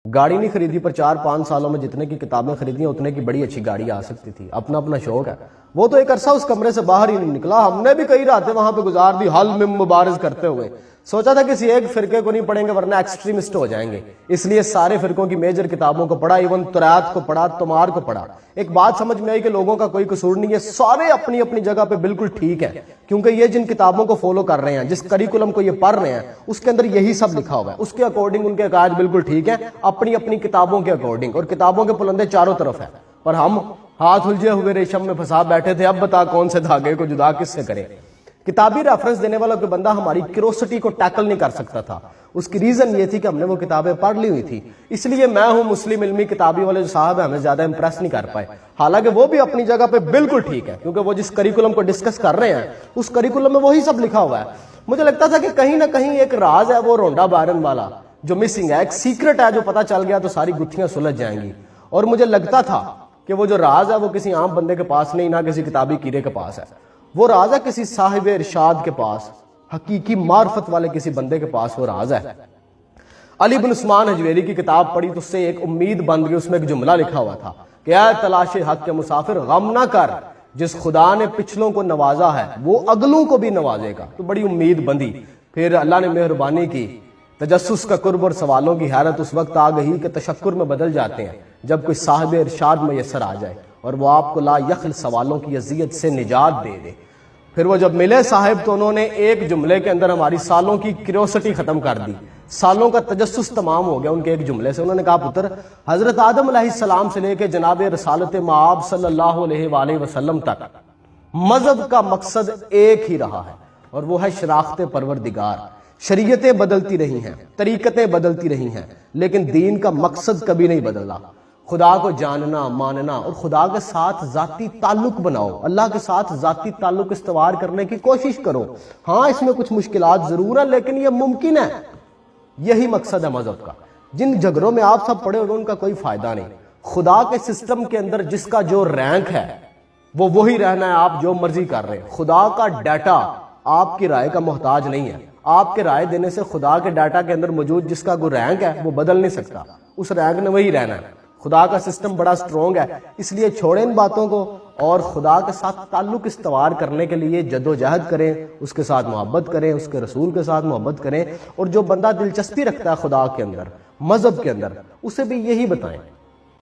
گاڑی نہیں خریدی پر 4-5 سالوں میں جتنے کی کتابیں خریدی ہیں اتنے کی بڑی اچھی گاڑی آ سکتی تھی. اپنا اپنا شوق ہے. وہ تو ایک عرصہ اس کمرے سے باہر ہی نہیں نکلا. ہم نے بھی کئی راتیں وہاں پہ گزار دی حل میں مبارز کرتے ہوئے. سوچا تھا کسی ایک فرقے کو نہیں پڑھیں گے ورنہ ایکسٹریمسٹ ہو جائیں گے. اس لیے سارے فرقوں کی میجر کتابوں کو پڑھا, ایون ترات کو پڑھا, تمار کو پڑھا. ایک بات سمجھ میں آئی کہ لوگوں کا کوئی قصور نہیں ہے, سارے اپنی اپنی جگہ پہ بالکل ٹھیک ہے. کیونکہ یہ جن کتابوں کو فالو کر رہے ہیں, جس کریکولم کو یہ پڑھ رہے ہیں, اس کے اندر یہی سب لکھا ہوا ہے. اس کے اکارڈنگ ان کے عقائد بالکل ٹھیک ہے, اپنی اپنی کتابوں کے اکارڈنگ. اور کتابوں کے پلندے چاروں طرف ہیں, پر ہم ہاتھ الجھے ہوئے ریشم میں پھنسا بیٹھے تھے. اب بتا کون سے دھاگے کو جدا کس سے کریں. کتابی ریفرنس دینے والا کوئی بندہ ہماری کیوریوسٹی کو ٹیکل نہیں کر سکتا تھا. اس کی ریزن یہ تھی کہ ہم نے وہ کتابیں پڑھ لی ہوئی تھی. اس لیے میں ہوں مسلم علمی کتابی والے جو صاحب ہیں ہمیں زیادہ امپریس نہیں کر پائے. حالانکہ وہ بھی اپنی جگہ پہ بالکل ٹھیک ہے, کیونکہ وہ جس کریکولم کو ڈسکس کر رہے ہیں اس کریکولم میں وہی سب لکھا ہوا ہے. مجھے لگتا تھا کہ کہیں نہ کہیں ایک راز ہے وہ رونڈا بائرن والا جو مسنگ ہے, ایک سیکرٹ ہے جو پتہ چل گیا تو ساری گتھیاں سلجھ جائیں گی. اور مجھے لگتا تھا کہ وہ جو راز ہے وہ کسی عام بندے کے پاس نہیں, نہ کسی کتابی کیڑے کے پاس ہے. وہ راز ہے کسی صاحب ارشاد کے پاس, حقیقی معرفت والے کسی بندے کے پاس وہ راز ہے. علی بن عثمان حجویری کی کتاب پڑھی تو اس سے ایک امید بن گئی. اس میں ایک جملہ لکھا ہوا تھا کہ اے تلاش حق کے مسافر غم نہ کر, جس خدا نے پچھلوں کو نوازا ہے وہ اگلوں کو بھی نوازے گا. تو بڑی امید بندی. پھر اللہ نے مہربانی کی, تجسس کا قرب اور سوالوں کی حیرت اس وقت آ گئی کہ تشکر میں بدل جاتے ہیں جب کوئی صاحب ارشاد میسر آ جائے اور وہ آپ کو لا یخل سوالوں کی اذیت سے نجات دے دے. پھر وہ جب ملے صاحب تو انہوں نے ایک جملے کے اندر ہماری سالوں کی کیوریوسٹی ختم کر دی, سالوں کا تجسس تمام ہو گیا ان کے ایک جملے سے. انہوں نے کہا پتر, حضرت آدم علیہ السلام سے لے کے جناب رسالت مآب صلی اللہ علیہ وآلہ وسلم تک مذہب کا مقصد ایک ہی رہا ہے, اور وہ ہے شناخت پروردگار. شریعتیں بدلتی رہی ہیں, طریقتیں بدلتی رہی ہیں, لیکن دین کا مقصد کبھی نہیں بدلا. خدا کو جاننا, ماننا, اور خدا کے ساتھ ذاتی تعلق بناؤ. اللہ کے ساتھ ذاتی تعلق استوار کرنے کی کوشش کرو. ہاں اس میں کچھ مشکلات ضرور ہیں, لیکن یہ ممکن ہے. یہی مقصد ہے مذہب کا. جن جھگڑوں میں آپ سب پڑے ہوئے ان کا کوئی فائدہ نہیں. خدا کے سسٹم کے اندر جس کا جو رینک ہے وہ وہی رہنا ہے, آپ جو مرضی کر رہے ہیں. خدا کا ڈیٹا آپ کی رائے کا محتاج نہیں ہے. آپ کے رائے دینے سے خدا کے ڈیٹا کے اندر موجود جس کا کوئی رینک ہے وہ بدل نہیں سکتا. اس رینک نے وہی رہنا ہے. خدا کا سسٹم بڑا سٹرونگ ہے, اس لیے چھوڑیں ان باتوں کو اور خدا کے ساتھ تعلق استوار کرنے کے لیے جد و جہد کریں, اس کے ساتھ محبت کریں, اس کے رسول کے ساتھ محبت کریں. اور جو بندہ دلچسپی رکھتا ہے خدا کے اندر, مذہب کے اندر, اسے بھی یہی بتائیں.